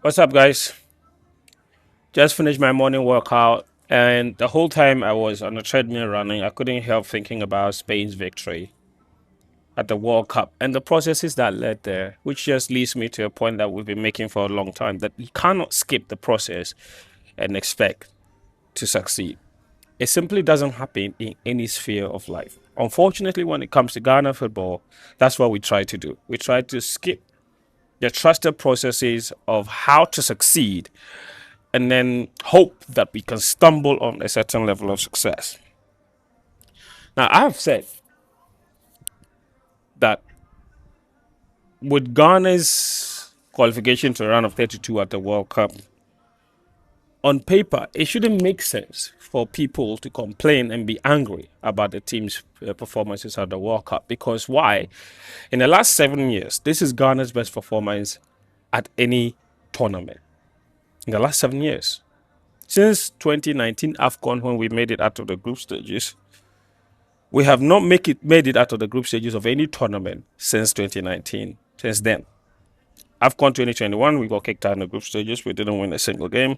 What's up, guys? Just finished my morning workout, and the whole time I was on a treadmill running, I couldn't help thinking about Spain's victory at the World Cup and the processes that led there, which just leads me to a point that we've been making for a long time that you cannot skip the process and expect to succeed. It simply doesn't happen in any sphere of life. Unfortunately, when it comes to Ghana football, that's what we try to do. We try to skip the trusted processes of how to succeed and then hope that we can stumble on a certain level of success. Now, I have said that with Ghana's qualification to a round of 32 at the World Cup, on paper, it shouldn't make sense for people to complain and be angry about the team's performances at the World Cup. Because why? In the last 7 years, this is Ghana's best performance at any tournament. In the last 7 years. Since 2019 AFCON, when we made it out of the group stages, we have not made it out of the group stages of any tournament since 2019. Since then, AFCON 2021, we got kicked out in the group stages. We didn't win a single game.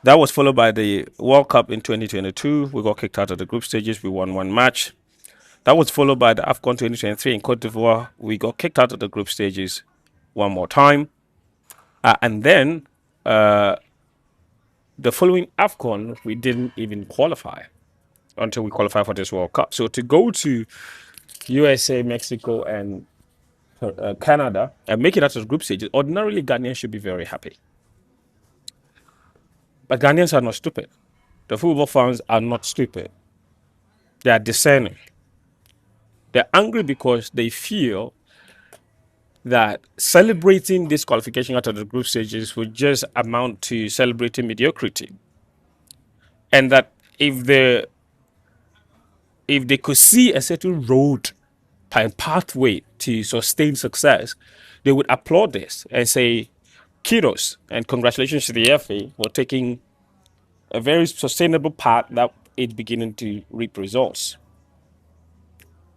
That was followed by the World Cup in 2022. We got kicked out of the group stages. We won one match. That was followed by the AFCON 2023 in Cote d'Ivoire. We got kicked out of the group stages one more time. And then the following AFCON, we didn't even qualify until we qualify for this World Cup. So to go to USA, Mexico, and Canada and make it out of the group stages, ordinarily Ghanaians should be very happy. But Ghanaians are not stupid. The football fans are not stupid. They are discerning. They're angry because they feel that celebrating this qualification out of the group stages would just amount to celebrating mediocrity. And that if they could see a certain road and pathway to sustain success, they would applaud this and say, kudos and congratulations to the FA for taking a very sustainable path that is beginning to reap results.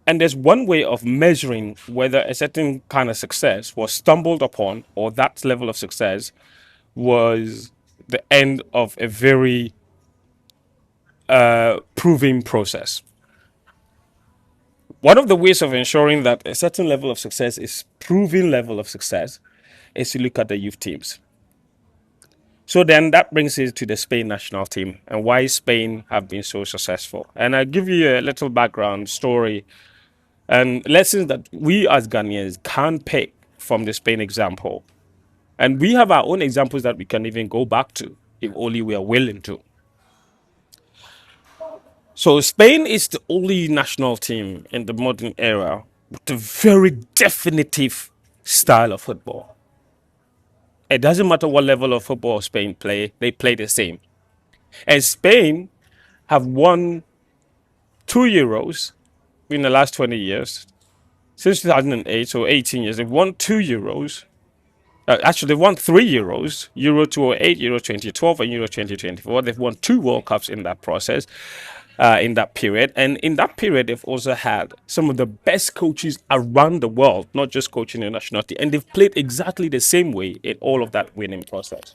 And there's one way of measuring whether a certain kind of success was stumbled upon or that level of success was the end of a very proving process. One of the ways of ensuring that a certain level of success is proven level of success is to look at the youth teams. So then that brings us to the Spain national team and why Spain have been so successful. And I'll give you a little background story and lessons that we as Ghanaians can pick from the Spain example. And we have our own examples that we can even go back to if only we are willing to. So Spain is the only national team in the modern era with a very definitive style of football. It doesn't matter what level of football Spain play, they play the same. And Spain have won 2 Euros in the last 20 years. Since 2008, so 18 years, they've won 2 Euros. Actually, they've won 3 Euros, Euro 2008, Euro 2012, and Euro 2024. They've won 2 World Cups in that process, in that period. And in that period, they've also had some of the best coaches around the world, not just coaching the national team. And they've played exactly the same way in all of that winning process.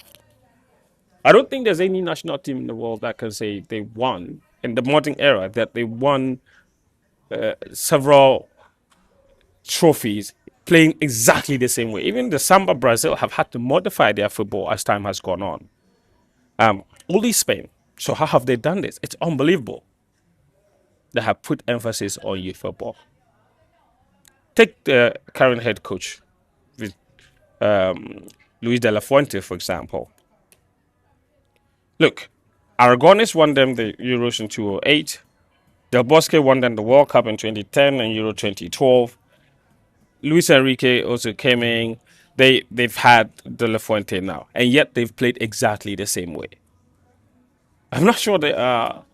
I don't think there's any national team in the world that can say they won in the modern era, that they won several trophies playing exactly the same way. Even the Samba Brazil have had to modify their football as time has gone on. Only Spain. So how have they done this? It's unbelievable. They have put emphasis on youth football. Take the current head coach, with Luis de la Fuente, for example. Look, Aragones won them the Euros in 2008. Del Bosque won them the World Cup in 2010 and Euro 2012. Luis Enrique also came in. They've had De La Fuente now, and yet they've played exactly the same way. I'm not sure there are,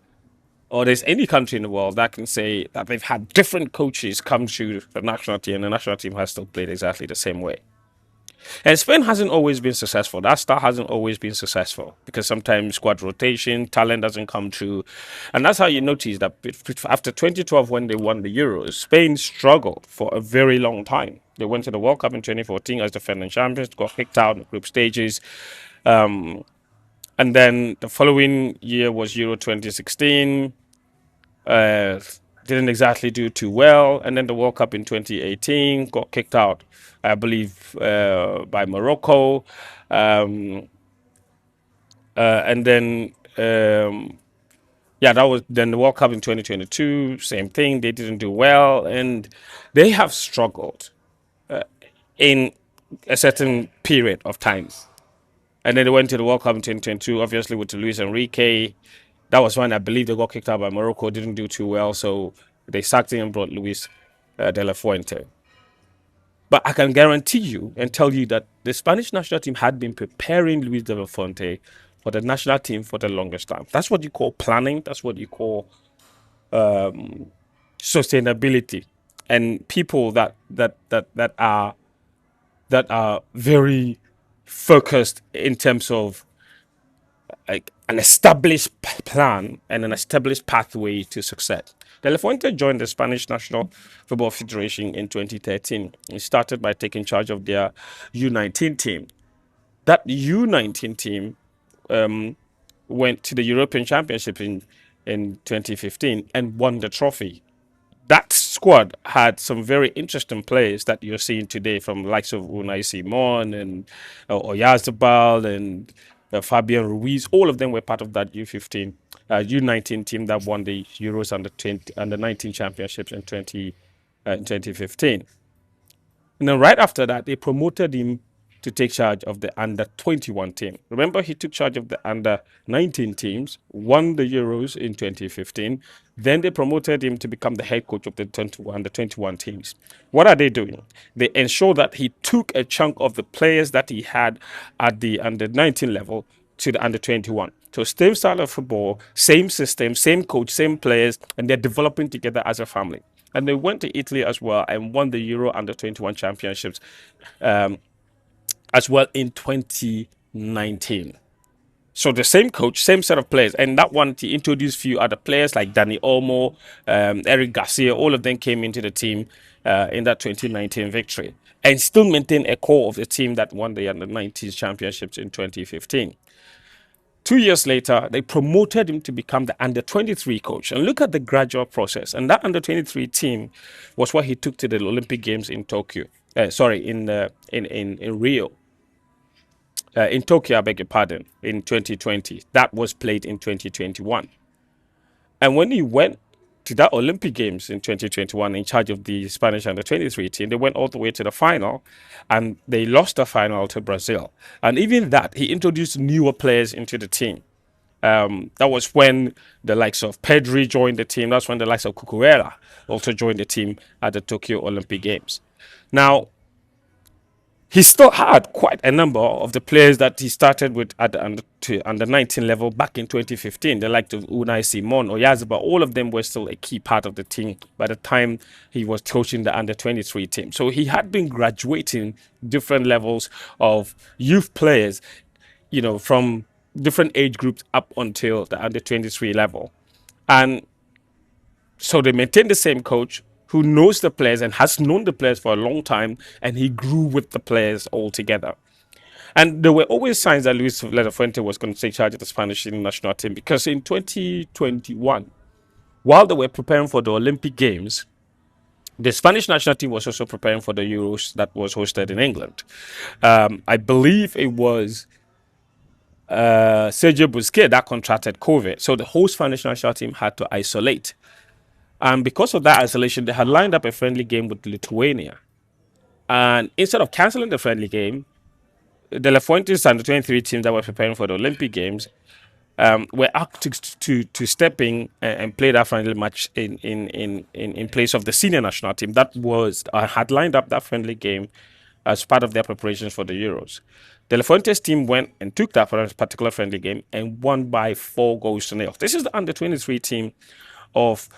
or there's any country in the world that can say that they've had different coaches come to the national team, and the national team has still played exactly the same way. And Spain hasn't always been successful. That style hasn't always been successful because sometimes squad rotation, talent doesn't come through. And that's how you notice that after 2012, when they won the Euros, Spain struggled for a very long time. They went to the World Cup in 2014 as defending champions, got kicked out in the group stages. And then the following year was Euro 2016. Uh, didn't exactly do too well. And then the World Cup in 2018 got kicked out, I believe, by Morocco. Um, and then, yeah, that was then the World Cup in 2022, same thing. They didn't do well. And they have struggled in a certain period of time. And then they went to the World Cup in 2022, obviously with Luis Enrique. That was when I believe they got kicked out by Morocco, didn't do too well. So they sacked him and brought Luis de la Fuente. But I can guarantee you and tell you that the Spanish national team had been preparing Luis de la Fuente for the national team for the longest time. That's what you call planning. That's what you call sustainability. And people that are very focused in terms of like an established plan and an established pathway to success. De La Fuente joined the Spanish National Football Federation in 2013. He started by taking charge of their U19 team. That U19 team went to the European Championship in 2015 and won the trophy. That squad had some very interesting players that you're seeing today, from the likes of Unai Simon and Oyarzabal and Fabian Ruiz. All of them were part of that U15, U19 team that won the Euros under 19 championships in 2015. And then right after that, they promoted him to take charge of the under 21 team. Remember, he took charge of the under 19 teams, won the Euros in 2015. Then they promoted him to become the head coach of the under 21 teams. What are they doing? They ensure that he took a chunk of the players that he had at the under 19 level to the under 21. So same style of football, same system, same coach, same players, and they're developing together as a family. And they went to Italy as well and won the Euro under 21 championships as well in 2019. So the same coach, same set of players, and that one he introduced few other players like Dani Olmo, Eric Garcia. All of them came into the team in that 2019 victory, and still maintain a core of the team that won the under 19 championships in 2015. 2 years later, they promoted him to become the under 23 coach. And look at the gradual process. And that under 23 team was what he took to the Olympic Games in Tokyo. In Rio. In Tokyo, I beg your pardon, in 2020. That was played in 2021. And when he went to that Olympic Games in 2021 in charge of the Spanish under 23 team, they went all the way to the final and they lost the final to Brazil. And even that, he introduced newer players into the team. That was when the likes of Pedri joined the team. That's when the likes of Cucurella also joined the team at the Tokyo Olympic Games. Now, he still had quite a number of the players that he started with at the under 19 level back in 2015. The likes of Unai Simon, Oyarzabal, all of them were still a key part of the team by the time he was coaching the under 23 team. So he had been graduating different levels of youth players, from different age groups up until the under 23 level. And so they maintained the same coach who knows the players and has known the players for a long time, and he grew with the players all together. And there were always signs that Luis de la Fuente was going to take charge of the Spanish national team, because in 2021, while they were preparing for the Olympic Games, the Spanish national team was also preparing for the Euros that was hosted in England. I believe it was Sergio Busquets that contracted COVID. So the whole Spanish national team had to isolate. And because of that isolation, they had lined up a friendly game with Lithuania. And instead of cancelling the friendly game, De La Fuente's under 23 teams that were preparing for the Olympic Games were asked to step in and play that friendly match in place of the senior national team that had lined up that friendly game as part of their preparations for the Euros. De La Fuente's team went and took that particular friendly game and won by 4-0. This is the under 23 team of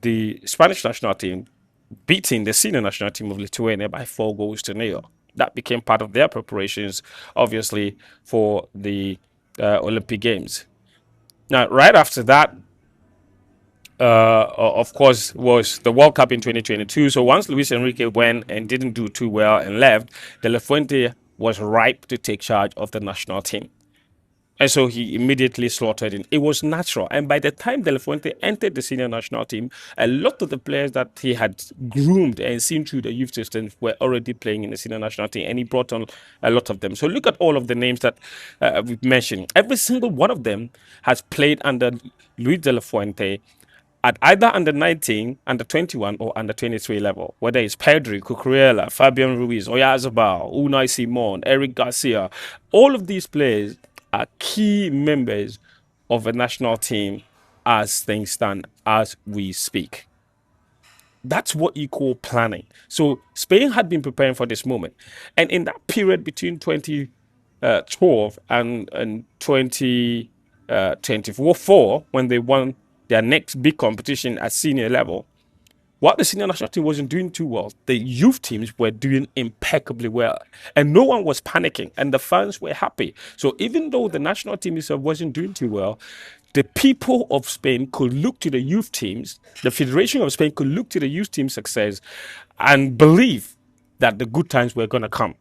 the Spanish national team beating the senior national team of Lithuania by 4-0. that became part of their preparations, obviously, for the Olympic Games. Now, right after that, of course, was the World Cup in 2022. So once Luis Enrique went and didn't do too well and left, De La Fuente was ripe to take charge of the national team. And so he immediately slaughtered it. It was natural. And by the time De La Fuente entered the senior national team, a lot of the players that he had groomed and seen through the youth systems were already playing in the senior national team. And he brought on a lot of them. So look at all of the names that we've mentioned. Every single one of them has played under Luis De La Fuente at either under 19, under 21, or under 23 level, whether it's Pedri, Cucurella, Fabian Ruiz, Oyarzabal, Unai Simon, Eric Garcia, all of these players are key members of a national team as things stand as we speak. That's what you call planning. So Spain had been preparing for this moment. And in that period between 2012 and 2024, when they won their next big competition at senior level, while the senior national team wasn't doing too well, the youth teams were doing impeccably well. And no one was panicking, and the fans were happy. So even though the national team itself wasn't doing too well, the people of Spain could look to the youth teams, the Federation of Spain could look to the youth team success and believe that the good times were going to come.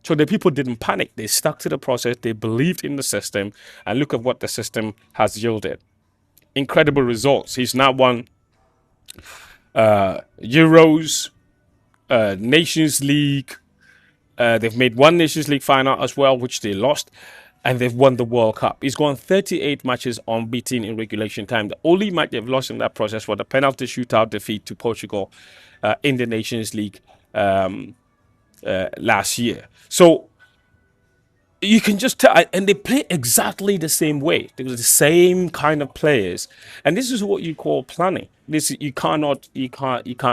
So the people didn't panic. They stuck to the process. They believed in the system. And look at what the system has yielded. Incredible results. He's now won Euros, Nations League. They've made one Nations League final as well, which they lost, and they've won the World Cup. He's gone 38 matches unbeaten in regulation time. The only match they've lost in that process was the penalty shootout defeat to Portugal in the Nations League last year. So you can just tell, and they play exactly the same way. They're the same kind of players, and this is what you call planning. This you can't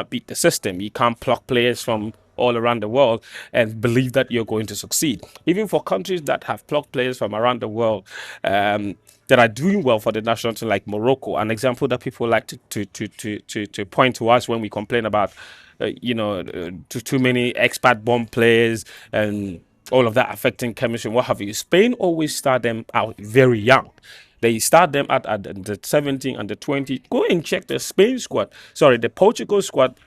beat the system. You can't pluck players from all around the world and believe that you're going to succeed. Even for countries that have plucked players from around the world that are doing well for the national team, like Morocco, an example that people like to point to us when we complain about, too many expat bomb players and all of that affecting chemistry, what have you. Spain always start them out very young. They start them at the 17 and the 20. Go and check the Spain squad. Sorry, the Portugal squad.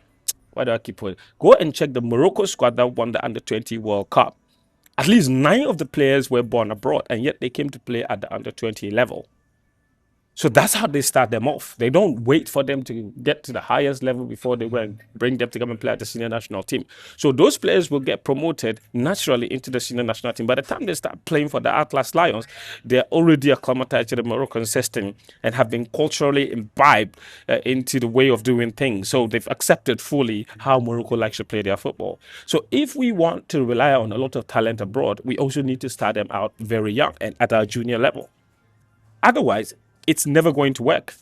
Why do I keep putting? Go and check the Morocco squad that won the under 20 World Cup. At least 9 of the players were born abroad, and yet they came to play at the under 20 level. So that's how they start them off. They don't wait for them to get to the highest level before they bring them to come and play at the senior national team. So those players will get promoted naturally into the senior national team. By the time they start playing for the Atlas Lions, they're already acclimatized to the Moroccan system and have been culturally imbibed into the way of doing things. So they've accepted fully how Morocco likes to play their football. So if we want to rely on a lot of talent abroad, we also need to start them out very young and at our junior level. Otherwise, it's never going to work.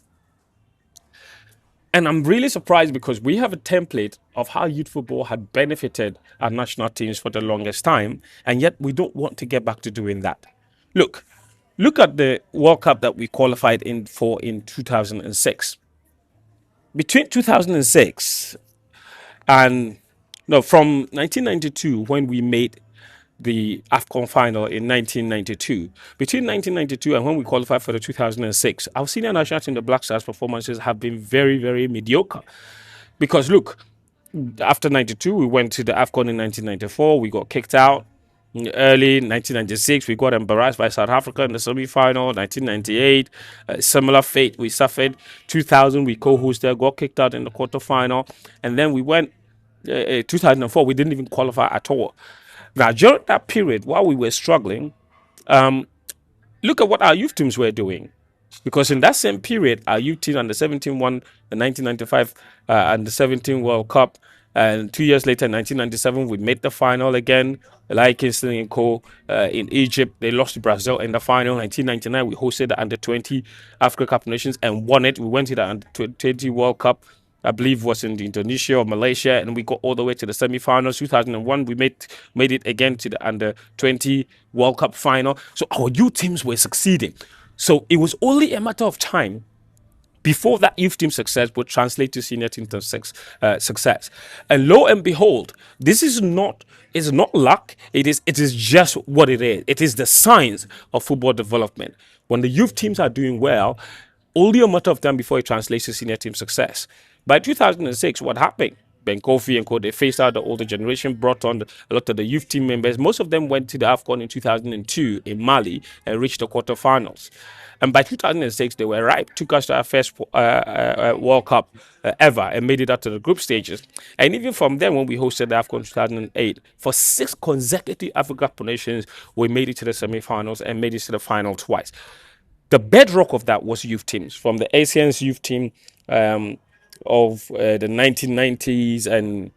And I'm really surprised because we have a template of how youth football had benefited our national teams for the longest time, and yet we don't want to get back to doing that. Look at the World Cup that we qualified in 2006. Between 2006 and from 1992, when we made the AFCON final in 1992. Between 1992 and when we qualified for the 2006, our senior national team, the Black Stars performances have been very, very mediocre. Because look, after 92, we went to the AFCON in 1994. We got kicked out. Early 1996, we got embarrassed by South Africa in the semi-final. 1998, similar fate we suffered. 2000, we co-hosted, got kicked out in the quarterfinal. And then we went, 2004, we didn't even qualify at all. Now, during that period, while we were struggling, look at what our youth teams were doing. Because in that same period, our youth team under 17 won the 1995 under 17 World Cup. And 2 years later, in 1997, we made the final again. Like Kingston and Co. In Egypt, they lost to Brazil in the final. 1999, we hosted the under 20 Africa Cup of Nations and won it. We went to the under 20 World Cup. I believe was in Indonesia or Malaysia, and we got all the way to the semi-finals. 2001, we made it again to the under 20 World Cup final. So our youth teams were succeeding. So it was only a matter of time before that youth team success would translate to senior team success. And lo and behold, this is not luck. It is just what it is. It is the science of football development. When the youth teams are doing well, only a matter of time before it translates to senior team success. By 2006, what happened? Ben Kofi and Co. They phased out the older generation, brought on a lot of the youth team members. Most of them went to the AFCON in 2002 in Mali and reached the quarterfinals. And by 2006, they were ripe, took us to our first World Cup ever and made it out to the group stages. And even from then, when we hosted the AFCON 2008, for 6 consecutive African Cup nations, we made it to the semi-finals and made it to the final twice. The bedrock of that was youth teams, from the ASEAN's youth team of the 1990s and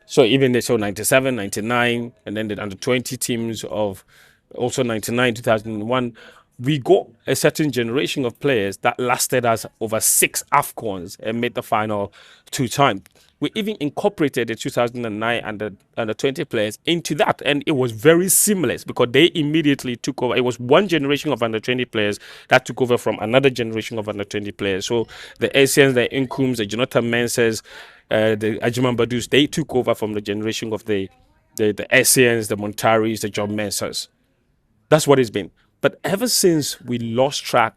so even so 97, 99, and then the under 20 teams of also 99, 2001. We got a certain generation of players that lasted us over 6 AFCONs and made the final 2 times. We even incorporated the 2009 under 20 players into that, and it was very seamless because they immediately took over. It was one generation of under 20 players that took over from another generation of under 20 players. So the Asians, the Nkums, the Jonathan Mensahs, the Ajiman Badus, they took over from the generation of the Asians, the Montaris, the John Mensahs. That's what it's been. But ever since we lost track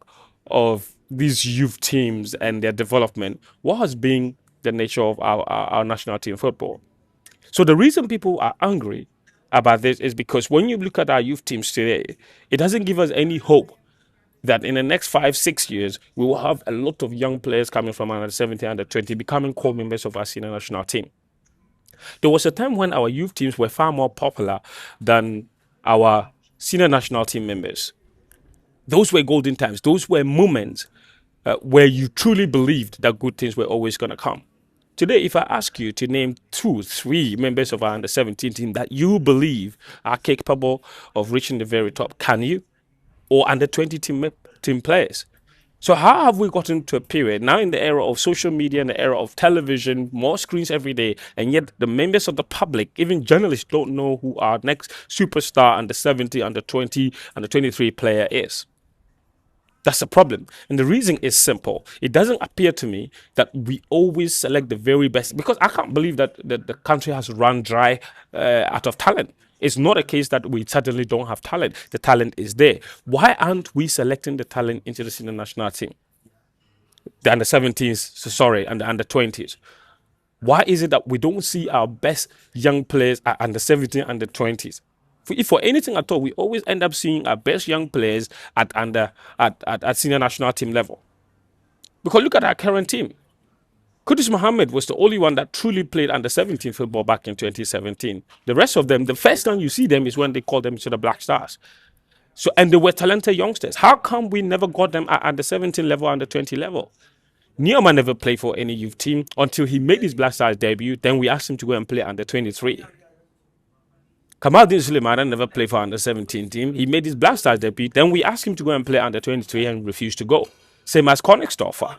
of these youth teams and their development, what has been the nature of our national team football? So the reason people are angry about this is because when you look at our youth teams today, it doesn't give us any hope that in the next 5-6 years, we will have a lot of young players coming from under 17, under 20, becoming core members of our senior national team. There was a time when our youth teams were far more popular than our senior national team members. Those were golden times. Those were moments where you truly believed that good things were always going to come. Today, if I ask you to name 2, 3 members of our under 17 team that you believe are capable of reaching the very top, can you? Or under 20 team players? So how have we gotten to a period now in the era of social media, in the era of television, more screens every day, and yet the members of the public, even journalists, don't know who our next superstar under 70, under 20, under 23 player is? That's the problem. And the reason is simple. It doesn't appear to me that we always select the very best, because I can't believe that the country has run dry out of talent. It's not a case that we suddenly don't have talent. The talent is there. Why aren't we selecting the talent into the senior national team? The under 17s, and the under 20s. Why is it that we don't see our best young players at under 17, under 20s? If for anything at all, we always end up seeing our best young players at senior national team level. Because look at our current team. Kudus Mohammed was the only one that truly played under 17 football back in 2017. The rest of them, the first time you see them is when they call them to the Black Stars. So, and they were talented youngsters. How come we never got them at under 17 level, under 20 level? Neoma never played for any youth team until he made his Black Stars debut. Then we asked him to go and play under 23. Kamaldeen Sulemana never played for under 17 team. He made his Black Stars debut. Then we asked him to go and play under 23 and refused to go. Same as Konigsdorfer.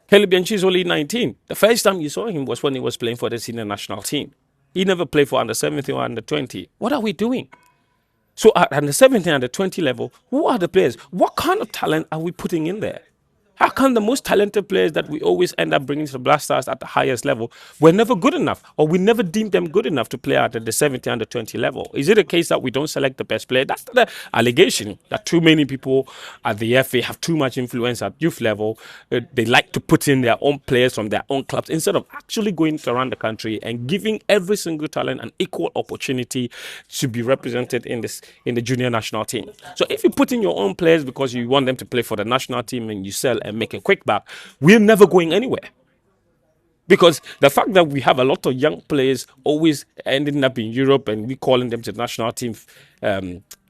Caleb Bianchi is only 19. The first time you saw him was when he was playing for the senior national team. He never played for under 17 or under 20. What are we doing? So at under 17, under 20 level, who are the players? What kind of talent are we putting in there? How come the most talented players that we always end up bringing to the Black Stars at the highest level were never good enough, or we never deemed them good enough to play at the 70 under 20 level? Is it a case that we don't select the best player? That's the allegation, that too many people at the FA have too much influence at youth level. They like to put in their own players from their own clubs instead of actually going around the country and giving every single talent an equal opportunity to be represented in the junior national team. So if you put in your own players because you want them to play for the national team and you sell and make a quick buck, we're never going anywhere. Because the fact that we have a lot of young players always ending up in Europe and we calling them to the national team,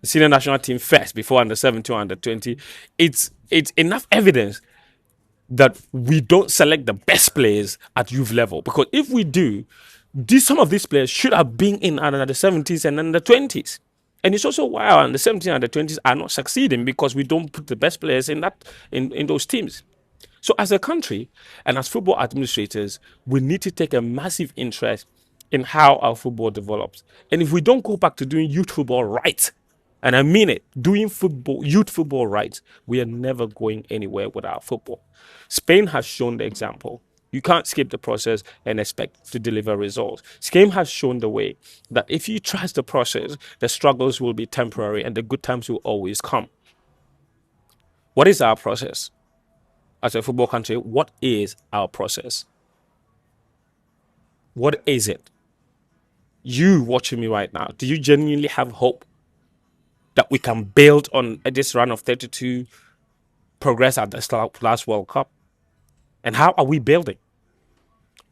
senior national team first before under 17 or under 20, it's enough evidence that we don't select the best players at youth level. Because if we do, some of these players should have been in under the 70s and under 20s. And it's also why our under 17 and the 20s are not succeeding, because we don't put the best players in those teams. So as a country and as football administrators, we need to take a massive interest in how our football develops. And if we don't go back to doing youth football right, And I mean it, doing football, youth football right, we are never going anywhere with our football. Spain has shown the example. You can't skip the process and expect to deliver results. Spain has shown the way that if you trust the process, the struggles will be temporary and the good times will always come. What is our process? As a football country, what is our process? What is it? You watching me right now, do you genuinely have hope that we can build on this run of 32, progress at this last World Cup? And how are we building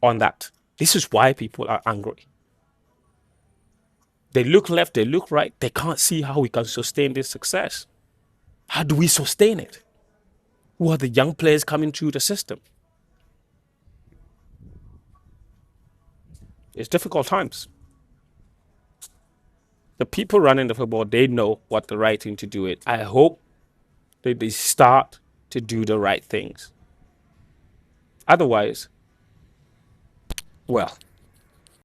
on that? This is why people are angry. They look left, they look right, they can't see how we can sustain this success. How do we sustain it? Who are the young players coming through the system? It's difficult times. The people running the football, they know what the right thing to do is. I hope that they start to do the right things. Otherwise, well,